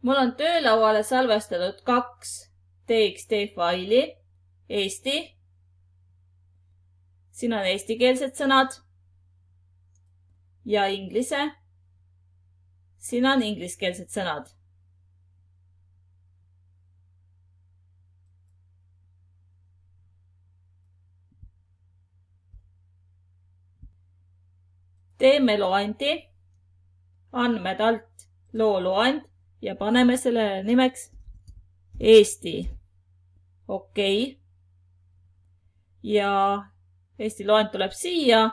Mul on töölauale salvestatud 2 TXT faili. Eesti. Siin on eestikeelsed sõnad. Ja inglise. Siin on ingliskeelsed sõnad. Teeme loendi, andmed alt loo loend ja paneme sellele nimeks Eesti. Okei. Ja Eesti loend tuleb siia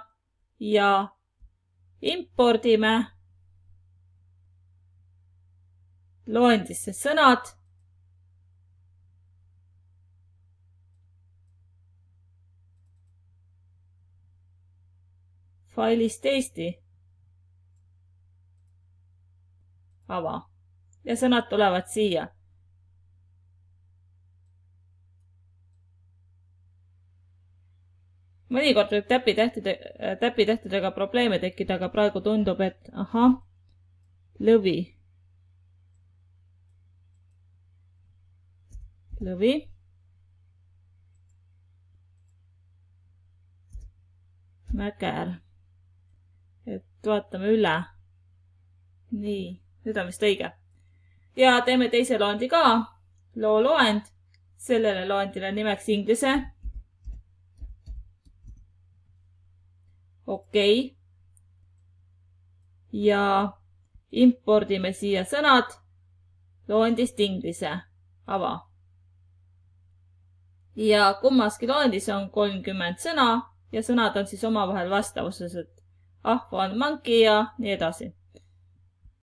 ja impordime loendisse sõnad. Failist Eesti. Ava. Ja sõnad tulevad siia. Mõnikord võib täpitähtedega probleeme tekkida, aga praegu tundub, et lõvi. Lõvi. Mäger. Et vaatame üle. Nii, nüüd on vist õige. Ja teeme teise loendi ka. Loo loend. Sellele loendile nimeks inglise. Okei. Ja impordime siia sõnad loendist inglise. Ava. Ja kummaski loendis on 30 sõna ja sõnad on siis omavahel vastavuses, et ahv on monkey ja nii edasi.